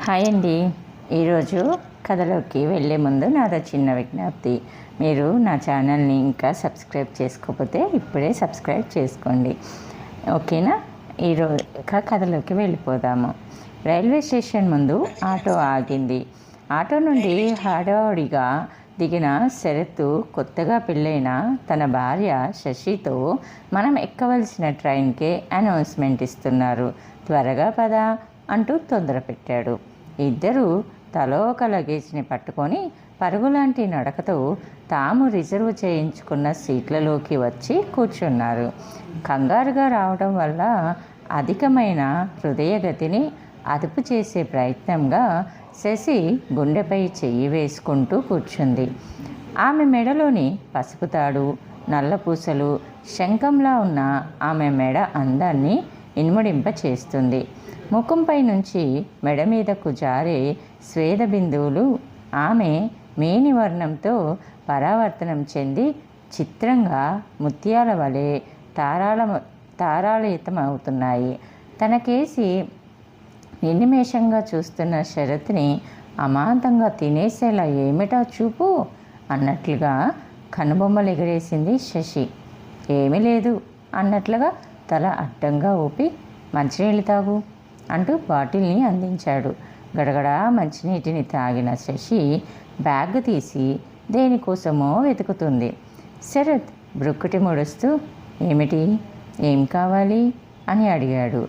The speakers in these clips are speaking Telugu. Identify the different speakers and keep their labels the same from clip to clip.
Speaker 1: హాయ్ అండి. ఈరోజు కథలోకి వెళ్ళే ముందు నాదో చిన్న విజ్ఞప్తి. మీరు నా ఛానల్ని ఇంకా సబ్స్క్రైబ్ చేసుకోకపోతే ఇప్పుడే సబ్స్క్రైబ్ చేసుకోండి, ఓకేనా? ఈరోజు కథలోకి వెళ్ళిపోదాము. రైల్వే స్టేషన్ ముందు ఆటో ఆగింది. ఆటో నుండి హడావుడిగా దిగిన శరత్ కొత్తగా పెళ్ళైన తన భార్య శశితో మనం ఎక్కవలసిన ట్రైన్కే అనౌన్స్మెంట్ ఇస్తున్నారు, త్వరగా పద అంటూ తొందర పెట్టాడు. ఇద్దరూ తలో ఒక లగేజ్ని పట్టుకొని పరుగులాంటి నడకతో తాము రిజర్వ్ చేయించుకున్న సీట్లలోకి వచ్చి కూర్చున్నారు. కంగారుగా రావడం వల్ల అధికమైన హృదయగతిని అదుపు చేసే ప్రయత్నంగా శశి గుండెపై చెయ్యి వేసుకుంటూ కూర్చుంది. ఆమె మెడలోని పసుపు తాడు, నల్లపూసలు శంఖంలా ఉన్న ఆమె మెడ అందాన్ని ఇనుమడింప చేస్తుంది. ముఖంపై నుంచి మెడ మీదకు జారే స్వేద బిందువులు ఆమె మేని వర్ణంతో పరావర్తనం చెంది చిత్రంగా ముత్యాల వలె తారాళితమవుతున్నాయి. తనకేసి నిర్నిమేషంగా చూస్తున్న శరత్ని అమాంతంగా తినేసేలా ఏమిటా చూపు అన్నట్లుగా కనుబొమ్మలు ఎగరేసింది శశి. ఏమీ లేదు అన్నట్లుగా తల అడ్డంగా ఊపి మంచినీళ్ళు తాగు అంటూ బాటిల్ని అందించాడు. గడగడా మంచినీటిని తాగిన శశి బ్యాగ్ తీసి దేనికోసమో వెతుకుతుంది. శరత్ బ్రుక్కుటి ముడుస్తూ ఏమిటి, ఏం కావాలి అని అడిగాడు.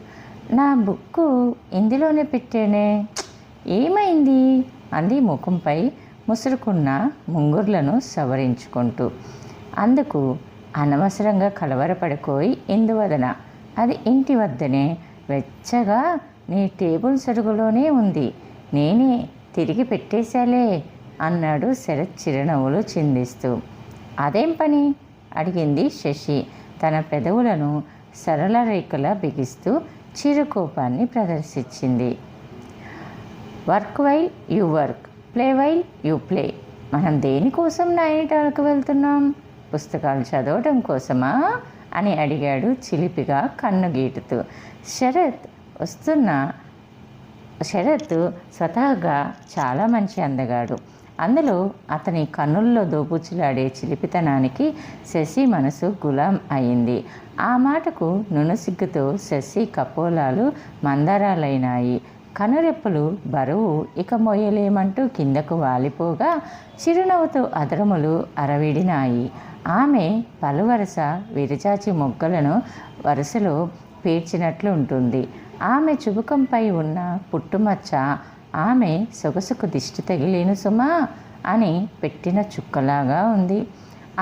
Speaker 1: నా బుక్కు ఇందులోనే పెట్టేనే, ఏమైంది అంది ముఖంపై ముసురుకున్న ముంగుర్లను సవరించుకుంటూ. అందుకు అనవసరంగా కలవరపడుకోయి ఎందువదన, అది ఇంటి వద్దనే వెచ్చగా నీ టేబుల్ సరుగులోనే ఉంది, నేనే తిరిగి పెట్టేశాలే అన్నాడు శరత్ చిరునవ్వులు చిందిస్తూ. అదేం పని అడిగింది శశి తన పెదవులను సరళ రేఖలా బిగిస్తూ చిరుకోపాన్ని ప్రదర్శించింది. Work while you work, play while you play. మనం దేనికోసం నైనిటాల్కి వెళ్తున్నాం, పుస్తకాలు చదవడం కోసమా అని అడిగాడు చిలిపిగా కన్ను గీటుతూ. శరత్ స్వతహాగా చాలా మంచి అందగాడు. అందులో అతని కన్నుల్లో దోబుచ్చులాడే చిలిపితనానికి శశి మనసు గులాం అయింది. ఆ మాటకు నునుసిగ్గుతో శశి కపోలాలు మందారాలైనాయి. కనురెప్పలు బరువు ఇక మోయలేమంటూ కిందకు వాలిపోగా చిరునవ్వుతో అదరములు అరవిడినాయి. ఆమె పలువరస విరచాచి మొగ్గలను వరుసలో పేర్చినట్లు ఉంటుంది. ఆమె చుబుకంపై ఉన్న పుట్టుమచ్చ ఆమె సొగసుకు దిష్టి తగిలేను సుమా అని పెట్టిన చుక్కలాగా ఉంది.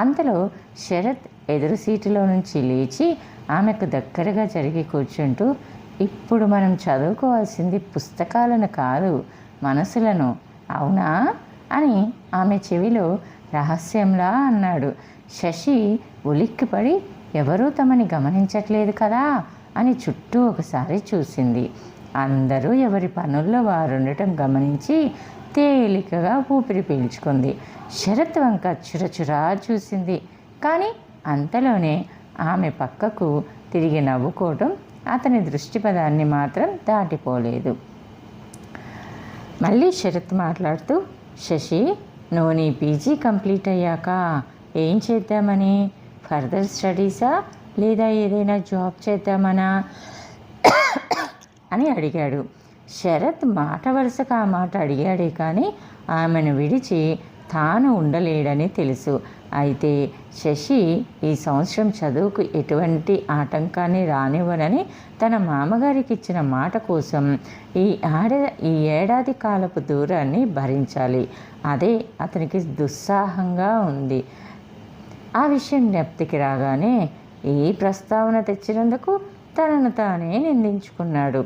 Speaker 1: అంతలో శరత్ ఎదురు సీటులో నుంచి లేచి ఆమెకు దగ్గరగా జరిగి కూర్చుంటూ, ఇప్పుడు మనం చదువుకోవాల్సింది పుస్తకాలను కాదు, మనసులను, అవునా అని ఆమె చెవిలో రహస్యంలా అన్నాడు. శశి ఉలిక్కిపడి ఎవరూ తమని గమనించట్లేదు కదా అని చుట్టూ ఒకసారి చూసింది. అందరూ ఎవరి పనుల్లో వారుండటం గమనించి తేలికగా ఊపిరి పీల్చుకుంది. శరత్ వంక చురచురా చూసింది. కానీ అంతలోనే ఆమె పక్కకు తిరిగి నవ్వుకోవటం అతని దృష్టిపదాన్ని మాత్రం దాటిపోలేదు. మళ్ళీ శరత్ మాట్లాడుతూ, శశి, నువ్వు నీ పీజీ కంప్లీట్ అయ్యాక ఏం చేద్దామని, ఫర్దర్ స్టడీసా లేదా ఏదైనా జాబ్ చేద్దామనా అని అడిగాడు. శరత్ మాట వరుసగా ఆ మాట అడిగాడే కానీ ఆమెను విడిచి తాను ఉండలేడని తెలుసు. అయితే శశి ఈ సంవత్సరం చదువుకు ఎటువంటి ఆటంకాన్ని రానివ్వనని తన మామగారికి ఇచ్చిన మాట కోసం ఈ ఏడాది కాలపు దూరాన్ని భరించాలి. అదే అతనికి దుస్సాహంగా ఉంది. ఆ విషయం జ్ఞప్తికి రాగానే ఈ ప్రస్తావన తెచ్చినందుకు తనను తానే నిందించుకున్నాడు.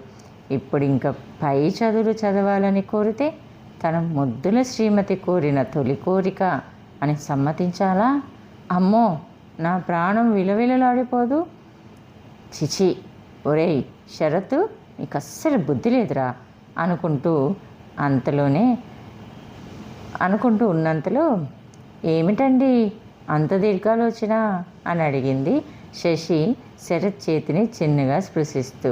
Speaker 1: ఇప్పుడు ఇంకా పై చదువులు చదవాలని కోరితే తన ముద్దుల శ్రీమతి కోరిన తొలి కోరిక అని సమ్మతించాలా? అమ్మో, నా ప్రాణం విలవిలలాడిపోదు. చిచి, ఒరేయ్ శరత్, నీకు అస్సలు బుద్ధి లేదురా అనుకుంటూ ఉన్నంతలో ఏమిటండి అంత దీర్ఘాలోచన అని అడిగింది శశి శరత్ చేతిని చిన్నగా స్పృశిస్తూ.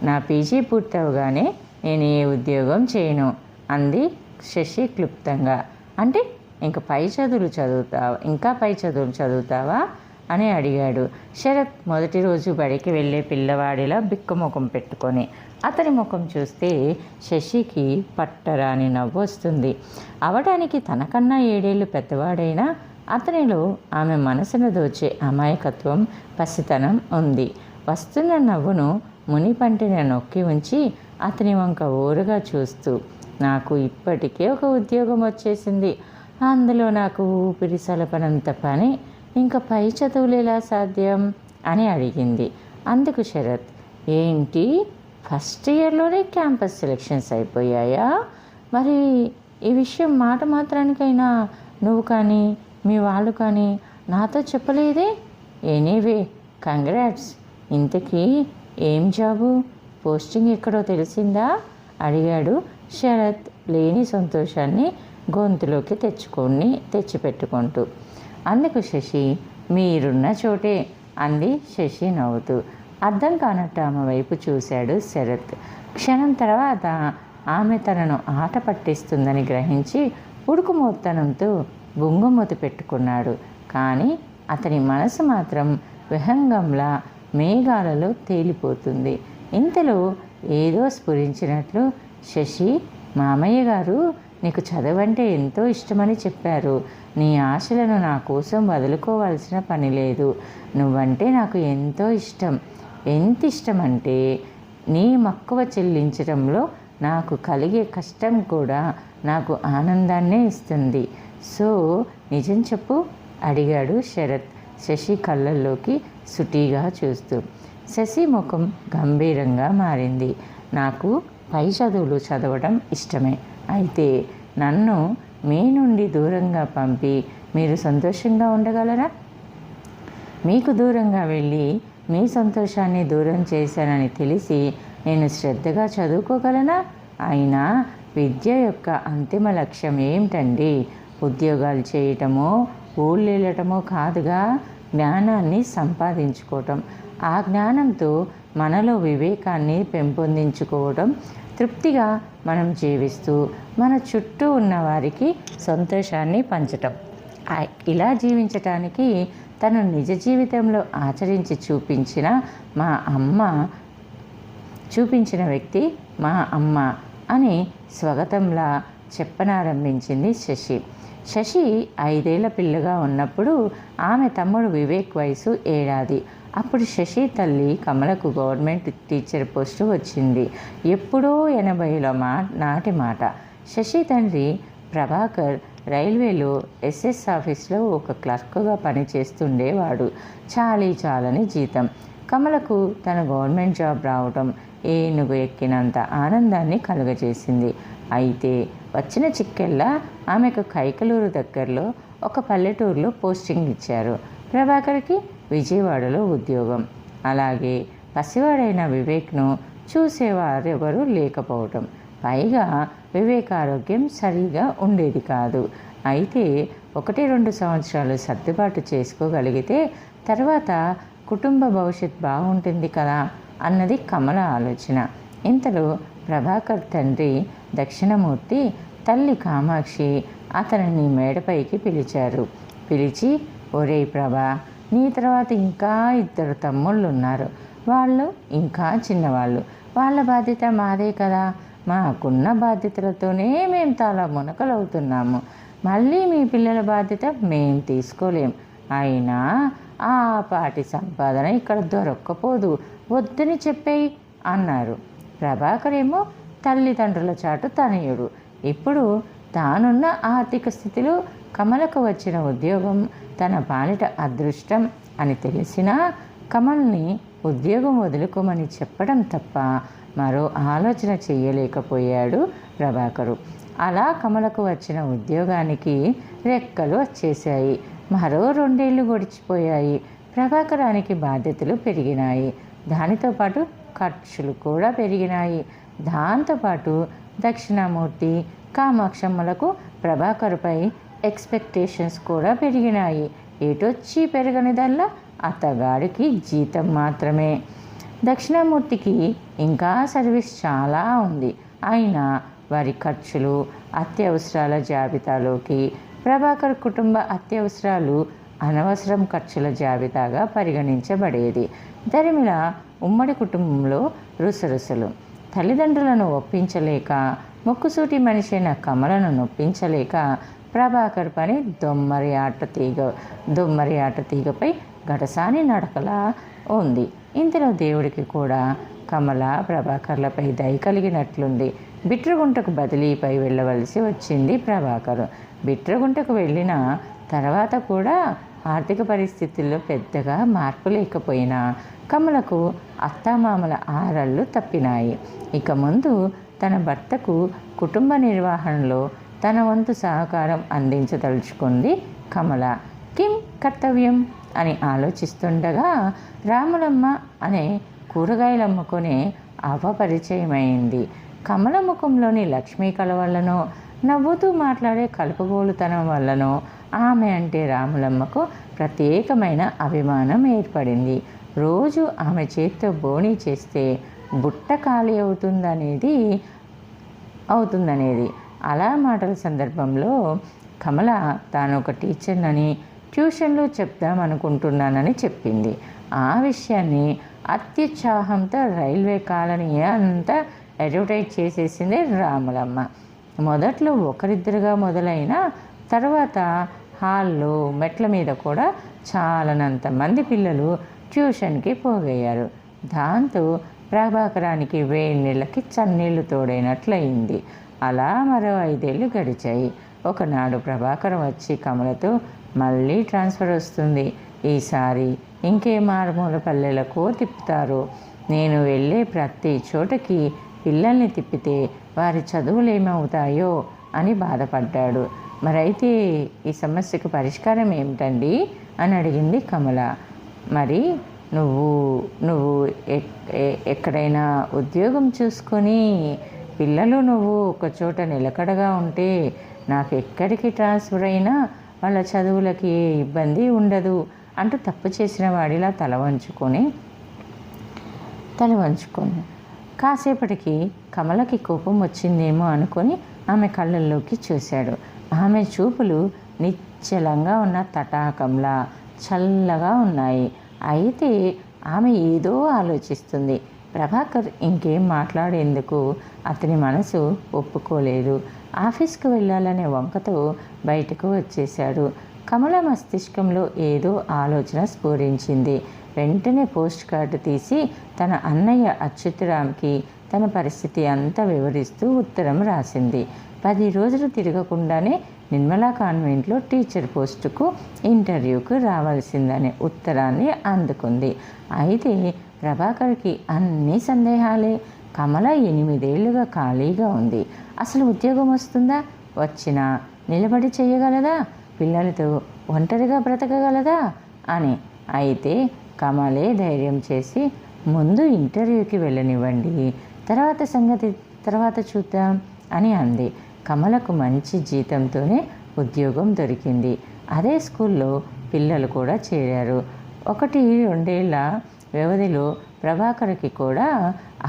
Speaker 1: నా పీజీ పూర్తవగానే నేను ఏ ఉద్యోగం చేయను అంది శశి క్లుప్తంగా. అంటే ఇంకా పై చదువులు చదువుతావా అని అడిగాడు శరత్ మొదటి రోజు బడికి వెళ్ళే పిల్లవాడిలా బిక్కముఖం పెట్టుకొని. అతని ముఖం చూస్తే శశికి పట్టరాని నవ్వు వస్తుంది. అవడానికి తనకన్నా 7 ఏళ్ళు పెద్దవాడైనా అతనిలో ఆమె మనసును దోచే అమాయకత్వం, పసితనం ఉంది. వస్తున్న నవ్వును మునిపంటిన నొక్కి ఉంచి అతని వంక ఓరుగా చూస్తూ, నాకు ఇప్పటికే ఒక ఉద్యోగం వచ్చేసింది, అందులో నాకు ఊపిరి సలపనంత పని, ఇంకా పై చదువులు ఎలా సాధ్యం అని అడిగింది. అందుకు శరత్, ఏంటి ఫస్ట్ ఇయర్లోనే క్యాంపస్ సెలెక్షన్స్ అయిపోయాయా? మరి ఈ విషయం మాట మాత్రానికైనా నువ్వు కానీ మీ వాళ్ళు కానీ నాతో చెప్పలేదే? Anyway congrats. ఇంతకీ ఏం జాబు, పోస్టింగ్ ఎక్కడో తెలిసిందా అడిగాడు శరత్ లేని సంతోషాన్ని గొంతులోకి తెచ్చిపెట్టుకుంటూ. అందుకు శశి, మీరున్న చోటే అంది శశి నవ్వుతూ. అర్థం కానట్టు ఆమె వైపు చూశాడు శరత్. క్షణం తర్వాత ఆమె తనను ఆట పట్టిస్తుందని గ్రహించి ఉడుకుమోత్తనంతో బొంగుమూతి పెట్టుకున్నాడు. కానీ అతని మనసు మాత్రం విహంగంలా మేఘాలలో తేలిపోతుంది. ఇంతలో ఏదో స్ఫురించినట్లు, శశి, మామయ్య గారు నీకు చదవంటే ఎంతో ఇష్టమని చెప్పారు. నీ ఆశలను నా కోసం వదులుకోవాల్సిన పని లేదు. నువ్వంటే నాకు ఎంతో ఇష్టం. ఎంత ఇష్టమంటే నీ మక్కువ చెల్లించడంలో నాకు కలిగే కష్టం కూడా నాకు ఆనందాన్నే ఇస్తుంది. సో నిజం చెప్పు అడిగాడు శరత్ శశి కళ్ళల్లోకి సుటిగా చూస్తూ. శశి ముఖం గంభీరంగా మారింది. నాకు పై చదువులు చదవడం ఇష్టమే. అయితే నన్ను మీ నుండి దూరంగా పంపి మీరు సంతోషంగా ఉండగలరా? మీకు దూరంగా వెళ్ళి మీ సంతోషాన్ని దూరం చేశానని తెలిసి నేను శ్రద్ధగా చదువుకోగలనా? అయినా విద్య యొక్క అంతిమ లక్ష్యం ఏమిటండి? ఉద్యోగాలు చేయటమో ఊళ్ళేళ్ళటమో కాదుగా, జ్ఞానాన్ని సంపాదించుకోవటం. ఆ జ్ఞానంతో మనలో వివేకాన్ని పెంపొందించుకోవడం, తృప్తిగా మనం జీవిస్తూ మన చుట్టూ ఉన్న వారికి సంతోషాన్ని పంచటం. ఇలా జీవించటానికి తను నిజ జీవితంలో ఆచరించి చూపించిన వ్యక్తి మా అమ్మ అని స్వాగతంలా చెప్పనారంభించింది శశి. శశి 5 ఏళ్ల పిల్లగా ఉన్నప్పుడు ఆమె తమ్ముడు వివేక్ వయసు 7. అప్పుడు శశి తల్లి కమలకు గవర్నమెంట్ టీచర్ పోస్టు వచ్చింది. ఎప్పుడో 80ల నాటి మాట. శశి తండ్రి ప్రభాకర్ రైల్వేలో ఎస్ఎస్ ఆఫీస్లో ఒక క్లర్క్గా పనిచేస్తుండేవాడు. చాలని జీతం. కమలకు తన గవర్నమెంట్ జాబ్ రావడం ఏనుగు ఎక్కినంత ఆనందాన్ని కలుగజేసింది. అయితే వచ్చిన చిక్కెల్లా ఆమెకు కైకలూరు దగ్గరలో ఒక పల్లెటూరులో పోస్టింగ్ ఇచ్చారు. ప్రభాకర్కి విజయవాడలో ఉద్యోగం. అలాగే పసివాడైన వివేక్ను చూసేవారెవరూ లేకపోవటం. పైగా వివేక్ ఆరోగ్యం సరిగా ఉండేది కాదు. అయితే 1-2 సంవత్సరాలు సర్దుబాటు చేసుకోగలిగితే తర్వాత కుటుంబ భవిష్యత్ బాగుంటుంది కదా అన్నది కమల ఆలోచన. ఇంతలో ప్రభాకర్ తండ్రి దక్షిణమూర్తి, తల్లి కామాక్షి అతనిని మేడపైకి పిలిచి, ఒరేయ్ ప్రభా, నీ తర్వాత ఇంకా 2 తమ్ముళ్ళు ఉన్నారు. వాళ్ళు ఇంకా చిన్నవాళ్ళు. వాళ్ళ బాధ్యత మాదే కదా. మాకున్న బాధ్యతలతోనే మేము చాలా మునకలవుతున్నాము. మళ్ళీ మీ పిల్లల బాధ్యత మేం తీసుకోలేం. అయినా ఆ పాటి సంపాదన ఇక్కడ దొరక్కపోదు, వద్దని చెప్పేయి అన్నారు. ప్రభాకర్ ఏమో తల్లిదండ్రుల చాటు తనయుడు. ఇప్పుడు తానున్న ఆర్థిక స్థితిలో కమలకు వచ్చిన ఉద్యోగం తన పాలిట అదృష్టం అని తెలిసినా కమల్ని ఉద్యోగం వదులుకోమని చెప్పడం తప్ప మరో ఆలోచన చెయ్యలేకపోయాడు ప్రభాకరు. అలా కమలకు వచ్చిన ఉద్యోగానికి రెక్కలు వచ్చేశాయి. మరో 2 ఏళ్ళు గడిచిపోయాయి. ప్రభాకరానికి బాధ్యతలు పెరిగినాయి. దానితో పాటు ఖర్చులు కూడా పెరిగినాయి. దాంతోపాటు దక్షిణామూర్తి, కామాక్షమ్మలకు ప్రభాకర్పై ఎక్స్పెక్టేషన్స్ కూడా పెరిగినాయి. ఎటొచ్చి పెరగనిదల్లా అత్తగాడికి జీతం మాత్రమే. దక్షిణామూర్తికి ఇంకా సర్వీస్ చాలా ఉంది. అయినా వారి ఖర్చులు, అత్యవసరాల జాబితాలోకి ప్రభాకర్ కుటుంబ అత్యవసరాలు అనవసరం ఖర్చుల జాబితాగా పరిగణించబడేది. దరిమిళ ఉమ్మడి కుటుంబంలో రుసరుసలు. తల్లిదండ్రులను ఒప్పించలేక, ముక్కుసూటి మనిషి అయిన కమలను నొప్పించలేక ప్రభాకర్ పని దొమ్మరి ఆట తీగపై గడసాని నడకలా ఉంది. ఇంతలో దేవుడికి కూడా కమల, ప్రభాకర్లపై దయ కలిగినట్లుంది. బిట్రగుంటకు బదిలీపై వెళ్ళవలసి వచ్చింది ప్రభాకర్. బిట్రగుంటకు వెళ్ళిన తర్వాత కూడా ఆర్థిక పరిస్థితుల్లో పెద్దగా మార్పు లేకపోయినా కమలకు అత్తామామల ఆరళ్ళు తప్పినాయి. ఇక ముందు తన భర్తకు కుటుంబ నిర్వహణలో తన వంతు సహకారం అందించదలుచుకుంది కమల. కిం కర్తవ్యం అని ఆలోచిస్తుండగా రాములమ్మ అనే కూరగాయలు అమ్ముకునే పరిచయమైంది. కమల ముఖంలోని లక్ష్మీ కళ వల్లనో, నవ్వుతూ మాట్లాడే కలుపుగోలుతనం వల్లనో ఆమె అంటే రాములమ్మకు ప్రత్యేకమైన అభిమానం ఏర్పడింది. రోజు ఆమె చేత్తో బోణీ చేస్తే బుట్ట ఖాళీ అవుతుందనేది. అలా మాటల సందర్భంలో కమల తాను ఒక టీచర్నని, ట్యూషన్లో చెప్దామనుకుంటున్నానని చెప్పింది. ఆ విషయాన్ని అత్యుత్సాహంతో రైల్వే కాలనీ అంతా అడ్వర్టైజ్ చేసేసింది రాములమ్మ. మొదట్లో ఒకరిద్దరుగా మొదలైన తర్వాత హాల్లో, మెట్ల మీద కూడా చాలనంత మంది పిల్లలు ట్యూషన్కి పోగయ్యారు. దాంతో ప్రభాకరానికి వేడి నీళ్ళకి చన్నీళ్లు తోడైనట్లయింది. అలా మరో 5 ఏళ్ళు గడిచాయి. ఒకనాడు ప్రభాకరం వచ్చి కమలతో, మళ్ళీ ట్రాన్స్ఫర్ వస్తుంది, ఈసారి ఇంకే మారుమూల పల్లెలకో తిప్పుతారు. నేను వెళ్ళే ప్రతి చోటకి పిల్లల్ని తిప్పితే వారి చదువులు ఏమవుతాయో అని బాధపడ్డాడు. మరైతే ఈ సమస్యకు పరిష్కారం ఏమిటండి అని అడిగింది కమల. మరి నువ్వు ఎక్కడైనా ఉద్యోగం చూసుకొని పిల్లలు నువ్వు ఒక చోట నిలకడగా ఉంటే నాకు ఎక్కడికి ట్రాన్స్ఫర్ అయినా వాళ్ళ చదువులకి ఏ ఇబ్బంది ఉండదు అంటూ తప్పు చేసిన వాడిలా తల వంచుకొని కాసేపటికి కమలకి కోపం వచ్చిందేమో అనుకొని ఆమె కళ్ళల్లోకి చూశాడు. ఆమె చూపులు నిశ్చలంగా ఉన్న తటాకంలా చల్లగా ఉన్నాయి. అయితే ఆమె ఏదో ఆలోచిస్తుంది. ప్రభాకర్ ఇంకేం మాట్లాడేందుకు అతని మనసు ఒప్పుకోలేదు. ఆఫీస్కు వెళ్ళాలనే వంకతో బయటకు వచ్చేశాడు. కమల మస్తిష్కంలో ఏదో ఆలోచన స్ఫురించింది. వెంటనే పోస్ట్ కార్డు తీసి తన అన్నయ్య అచ్యుతరామ్కి తన పరిస్థితి అంతా వివరిస్తూ ఉత్తరం రాసింది. 10 రోజులు తిరగకుండానే నిర్మలా కాన్వెంట్లో టీచర్ పోస్టుకు ఇంటర్వ్యూకు రావాల్సిందనే ఉత్తరాన్ని అందుకుంది. అయితే ప్రభాకర్కి అన్ని సందేహాలే. కమల 8 ఏళ్లుగా ఖాళీగా ఉంది. అసలు ఉద్యోగం వస్తుందా? వచ్చినా నిలబడి చేయగలదా? పిల్లలతో ఒంటరిగా బ్రతకగలదా అని. అయితే కమలే ధైర్యం చేసి, ముందు ఇంటర్వ్యూకి వెళ్ళనివ్వండి, తర్వాత చూద్దాం అని అంది. కమలకు మంచి జీతంతోనే ఉద్యోగం దొరికింది. అదే స్కూల్లో పిల్లలు కూడా చేరారు. 1-2 ఏళ్ల వ్యవధిలో ప్రభాకర్కి కూడా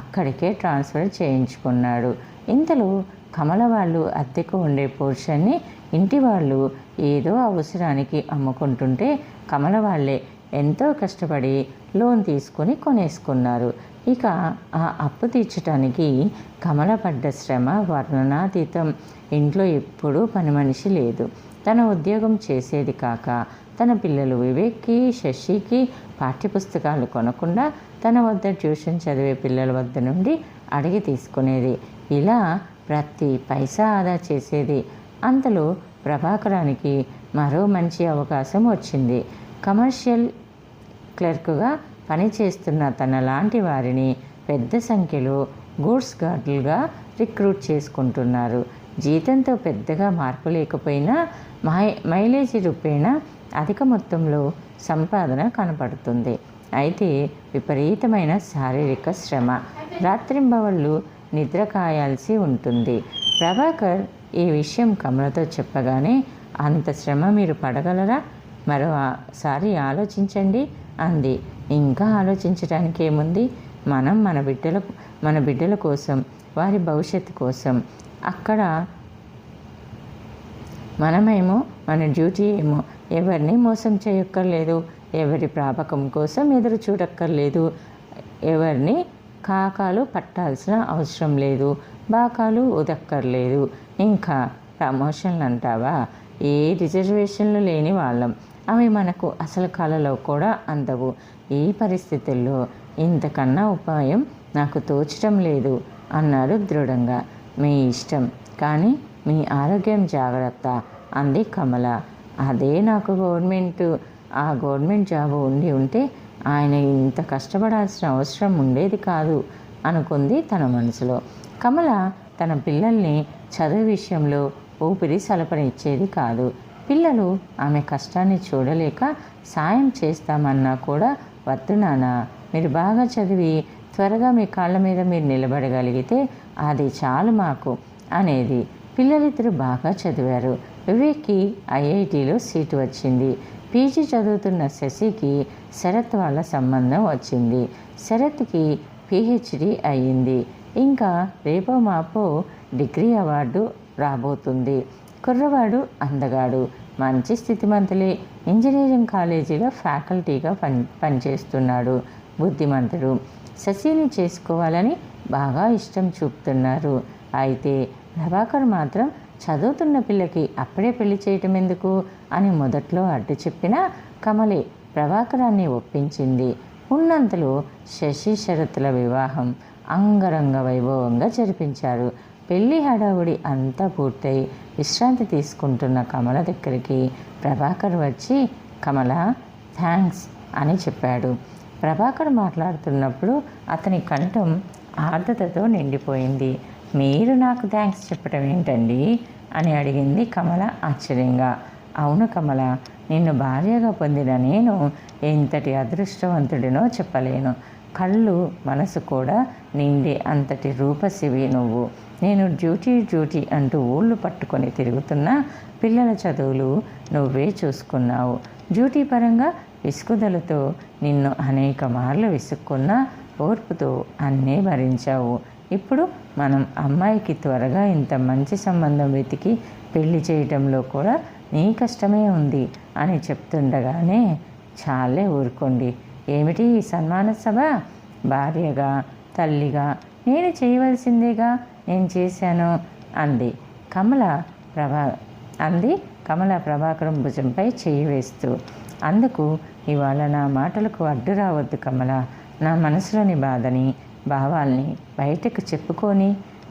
Speaker 1: అక్కడికే ట్రాన్స్ఫర్ చేయించుకున్నాడు. ఇంతలో కమల వాళ్ళు అద్దెకు ఉండే పోర్షన్ని ఇంటి వాళ్ళు ఏదో అవసరానికి అమ్ముకుంటుంటే కమల వాళ్ళే ఎంతో కష్టపడి లోన్ తీసుకొని కొనేసుకున్నారు. ఇక ఆ అప్పు తీర్చడానికి కమల పడ్డ శ్రమ వర్ణనాతీతం. ఇంట్లో ఎప్పుడూ పని మనిషి లేదు. తన ఉద్యోగం చేసేది కాక తన పిల్లలు వివేక్కి, శశికి పాఠ్యపుస్తకాలు కొనకుండా తన వద్ద ట్యూషన్ చదివే పిల్లల వద్ద నుండి అడిగి తీసుకునేది. ఇలా ప్రతి పైసా ఆదా చేసేది. అంతలో ప్రభాకరానికి మరో మంచి అవకాశం వచ్చింది. కమర్షియల్ క్లర్క్గా పనిచేస్తున్న తన లాంటి వారిని పెద్ద సంఖ్యలో గూడ్స్ గార్డులుగా రిక్రూట్ చేసుకుంటున్నారు. జీతంతో పెద్దగా మార్పు లేకపోయినా మైలేజీ రూపేణా అధిక మొత్తంలో సంపాదన కనపడుతుంది. అయితే విపరీతమైన శారీరక శ్రమ. రాత్రింబవళ్ళు నిద్ర కాయాల్సి ఉంటుంది. ప్రభాకర్ ఈ విషయం కమలతో చెప్పగానే, అంత శ్రమ మీరు పడగలరా? మరోసారి ఆలోచించండి అంది. ఇంకా ఆలోచించడానికి ఏముంది? మనం మన బిడ్డల కోసం వారి భవిష్యత్తు కోసం. అక్కడ మనమేమో మన డ్యూటీ ఏమో ఎవరిని మోసం చేయక్కర్లేదు, ఎవరి ప్రాపకం కోసం ఎదురు చూడక్కర్లేదు, ఎవరిని కాకాలు పట్టాల్సిన అవసరం లేదు, బాకాలు ఉదక్కర్లేదు. ఇంకా ప్రమోషన్లు అంటావా, ఏ రిజర్వేషన్లు లేని వాళ్ళం. అవి మనకు అసలు కళలో కూడా అందవు. ఈ పరిస్థితుల్లో ఇంతకన్నా ఉపాయం నాకు తోచడం లేదు అన్నాడు దృఢంగా. మీ ఇష్టం, కానీ మీ ఆరోగ్యం జాగ్రత్త అంది కమల. అదే నాకు ఆ గవర్నమెంట్ జాబ్ ఉంటే ఆయన ఇంత కష్టపడాల్సిన అవసరం ఉండేది కాదు అనుకుంది తన మనసులో. కమల తన పిల్లల్ని చదువు విషయంలో ఊపిరి సలపనిచ్చేది కాదు. పిల్లలు ఆమె కష్టాన్ని చూడలేక సాయం చేస్తామన్నా కూడా, వద్దు నాన్న, మీరు బాగా చదివి త్వరగా మీ కాళ్ళ మీద మీరు నిలబడగలిగితే అది చాలు మాకు అనేది. పిల్లలిద్దరూ బాగా చదివారు. వివేక్కి ఐఐటిలో సీటు వచ్చింది. పీజీ చదువుతున్న శశికి శరత్ వాళ్ళ సంబంధం వచ్చింది. శరత్కి పిహెచ్డి అయ్యింది. ఇంకా రేపో మాపో డిగ్రీ అవార్డు రాబోతుంది. కుర్రవాడు అందగాడు, మంచి స్థితిమంతులే. ఇంజనీరింగ్ కాలేజీలో ఫ్యాకల్టీగా పనిచేస్తున్నాడు. బుద్ధిమంతుడు. శశిని చేసుకోవాలని బాగా ఇష్టం చూపుతున్నారు. అయితే ప్రభాకర్ మాత్రం చదువుతున్న పిల్లకి అప్పుడే పెళ్లి చేయటం ఎందుకు అని మొదట్లో అడ్డు చెప్పినా కమలే ప్రభాకరాన్ని ఒప్పించింది. ఉన్నంతలో శశి శరత్ల వివాహం అంగరంగ వైభవంగా జరిపించారు. పెళ్లి హడావుడి అంతా పూర్తయి విశ్రాంతి తీసుకుంటున్న కమల దగ్గరికి ప్రభాకర్ వచ్చి, కమల, థ్యాంక్స్ అని చెప్పాడు. ప్రభాకర్ మాట్లాడుతున్నప్పుడు అతని కంఠం ఆర్ద్రతతో నిండిపోయింది. మీరు నాకు థ్యాంక్స్ చెప్పడం ఏంటండి అని అడిగింది కమల ఆశ్చర్యంగా. అవును కమల, నిన్ను భార్యగా పొందిన నేను ఎంతటి అదృష్టవంతుడినో చెప్పలేను. కళ్ళు మనసు కూడా నిండే అంతటి రూపశివి నువ్వు. నేను డ్యూటీ అంటూ ఊళ్ళు పట్టుకొని తిరుగుతున్నా పిల్లల చదువులు నువ్వే చూసుకున్నావు. డ్యూటీ పరంగా విసుగుదలతో నిన్ను అనేక మార్లు విసుక్కున్నా ఓర్పుతో అన్నీ భరించావు. ఇప్పుడు మనం అమ్మాయికి త్వరగా ఇంత మంచి సంబంధం వెతికి పెళ్లి చేయటంలో కూడా నీ కష్టమే ఉంది అని చెప్తుండగానే, చాలే ఊరుకోండి, ఏమిటి ఈ సన్మాన సభ? భార్యగా, తల్లిగా నేను చేయవలసిందేగా నేను చేశాను అంది కమల ప్రభాకరం భుజంపై చేయి వేస్తూ. అందుకు ఇవాళ నా మాటలకు అడ్డు రావద్దు కమల. నా మనసులోని బాధని, భావాల్ని బయటకు చెప్పుకొని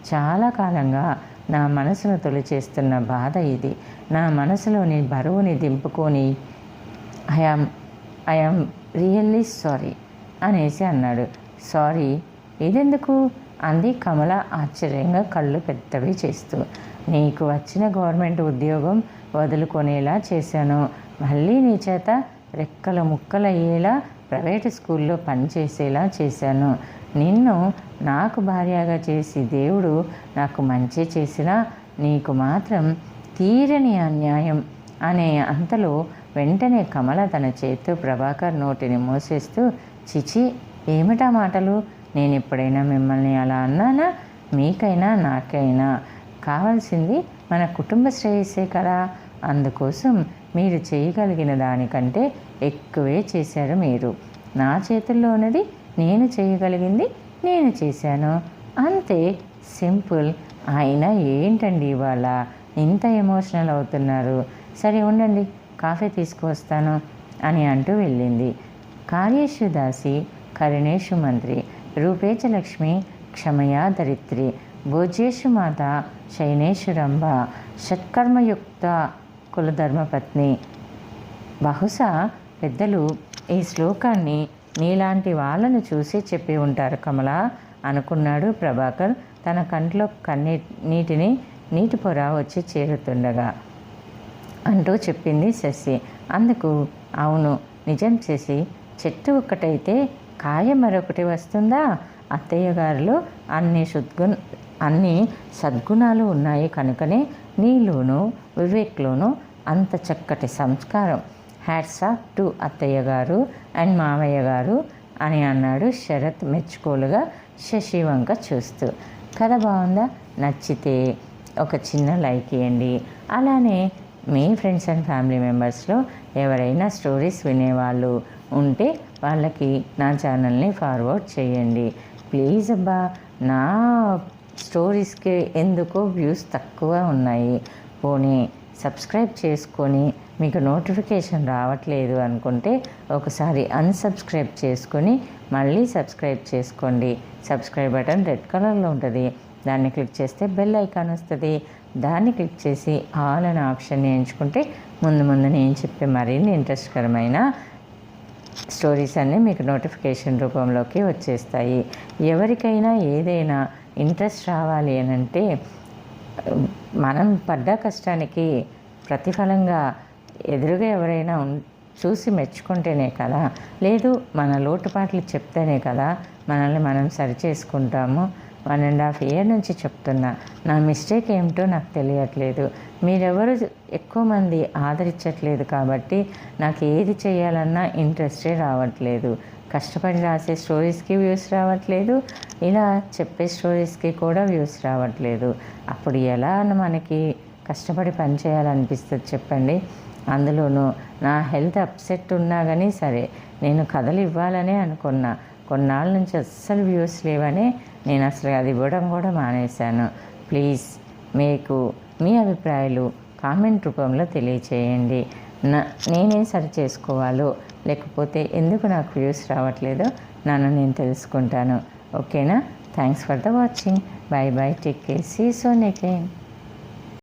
Speaker 1: చాలా కాలంగా నా మనసును తొలిచేస్తున్న బాధ ఇది. నా మనసులోని బరువుని దింపుకొని ఐఆమ్ రియల్లీ సారీ అనేసి అన్నాడు. సారీ ఇదెందుకు అంది కమల ఆశ్చర్యంగా కళ్ళు పెద్దవి చేస్తూ. నీకు వచ్చిన గవర్నమెంట్ ఉద్యోగం వదులుకొనేలా చేశాను. మళ్ళీ నీ చేత రెక్కల ముక్కలయ్యేలా ప్రైవేటు స్కూల్లో పనిచేసేలా చేశాను. నిన్ను నాకు భార్యగా చేసి దేవుడు నాకు మంచి చేసినా నీకు మాత్రం తీరని అన్యాయం అనే అంతలో వెంటనే కమల తన చేత్తో ప్రభాకర్ నోటిని మూసేస్తూ, చిచి, ఏమిటా మాటలు? నేను ఎప్పుడైనా మిమ్మల్ని అలా అన్నానా? మీకైనా నాకైనా కావాల్సింది మన కుటుంబ శ్రేయస్సే కదా. అందుకోసం మీరు చేయగలిగిన దానికంటే ఎక్కువే చేశారు మీరు. నా చేతుల్లో ఉన్నది నేను చేయగలిగింది నేను చేశాను, అంతే, సింపుల్. అయినా ఏంటండి ఇవాళ ఇంత ఎమోషనల్ అవుతున్నారు? సరే ఉండండి, కాఫీ తీసుకువస్తాను అని అంటూ వెళ్ళింది. కార్యేషు దాసి కరుణేషు మంత్రి, రూపేచ లక్ష్మి క్షమయా దరిత్రి, భోజ్యేషు మాత శయనేషు రంభ, షట్కర్మయుక్త కులధర్మపత్ని. బహుశా పెద్దలు ఈ శ్లోకాన్ని నీలాంటి వాళ్ళను చూసి చెప్పి ఉంటారు కమల అనుకున్నాడు ప్రభాకర్ తన కంట్లో నీటి పొర వచ్చి చేరుతుండగా. అంటూ చెప్పింది శశి. అందుకు అవును నిజం శశి, చెట్టు ఒక్కటైతే కాయ మరొకటి వస్తుందా? అత్తయ్య గారిలో అన్ని సద్గుణాలు ఉన్నాయి కనుకనే నీలోనూ వివేక్లోనూ అంత చక్కటి సంస్కారం. హ్యాట్స్ ఆఫ్ టు అత్తయ్య గారు అండ్ మామయ్య గారు అని అన్నాడు శరత్ మెచ్చుకోలుగా శశి వంక చూస్తూ. కథ బాగుందా? నచ్చితే ఒక చిన్న లైక్ ఇవ్వండి. అలానే మీ ఫ్రెండ్స్ అండ్ ఫ్యామిలీ మెంబర్స్లో ఎవరైనా స్టోరీస్ వినేవాళ్ళు ఉంటే వాళ్ళకి నా ఛానల్ని ఫార్వర్డ్ చేయండి ప్లీజ్. అబ్బా, నా స్టోరీస్కి ఎందుకో వ్యూస్ తక్కువ ఉన్నాయి. పోనీ సబ్స్క్రైబ్ చేసుకొని మీకు నోటిఫికేషన్ రావట్లేదు అనుకుంటే ఒకసారి అన్సబ్స్క్రైబ్ చేసుకొని మళ్ళీ సబ్స్క్రైబ్ చేసుకోండి. సబ్స్క్రైబ్ బటన్ రెడ్ కలర్లో ఉంటుంది, దాన్ని క్లిక్ చేస్తే బెల్ ఐకాన్ వస్తుంది. దాన్ని క్లిక్ చేసి ఆల్ అనే ఆప్షన్ని ఎంచుకుంటే ముందు ముందు నేను చెప్పే మరిన్ని ఇంట్రెస్ట్కరమైన స్టోరీస్ అన్నీ మీకు నోటిఫికేషన్ రూపంలోకి వచ్చేస్తాయి. ఎవరికైనా ఏదైనా ఇంట్రెస్ట్ రావాలి అని అంటే మనం పడ్డ కష్టానికి ప్రతిఫలంగా ఎదురుగా ఎవరైనా చూసి మెచ్చుకుంటేనే కదా, లేదు మన లోటుపాట్లు చెప్తేనే కదా మనల్ని మనం సరి చేసుకుంటాము. 1.5 year నుంచి చెప్తున్నా, నా మిస్టేక్ ఏమిటో నాకు తెలియట్లేదు. మీరెవరు ఎక్కువ మంది ఆదరించట్లేదు కాబట్టి నాకు ఏది చేయాలన్నా ఇంట్రెస్టే రావట్లేదు. కష్టపడి రాసే స్టోరీస్కి వ్యూస్ రావట్లేదు, ఇలా చెప్పే స్టోరీస్కి కూడా వ్యూస్ రావట్లేదు. అప్పుడు ఎలా మనకి కష్టపడి పని చేయాలనిపిస్తుంది చెప్పండి? అందులోనూ నా హెల్త్ అప్సెట్ ఉన్నా కానీ సరే నేను కథలు ఇవ్వాలనే అనుకున్నా. కొన్నాళ్ళ నుంచి అస్సలు వ్యూస్ లేవని నేను అసలు అది ఇవ్వడం కూడా మానేశాను. ప్లీజ్ మీకు మీ అభిప్రాయాలు కామెంట్ రూపంలో తెలియచేయండి. నేనేం సరి చేసుకోవాలో లేకపోతే ఎందుకు నాకు వ్యూస్ రావట్లేదో నన్ను నేను తెలుసుకుంటాను. ఓకేనా? Thanks for the watching. Bye bye, take care, see you soon again.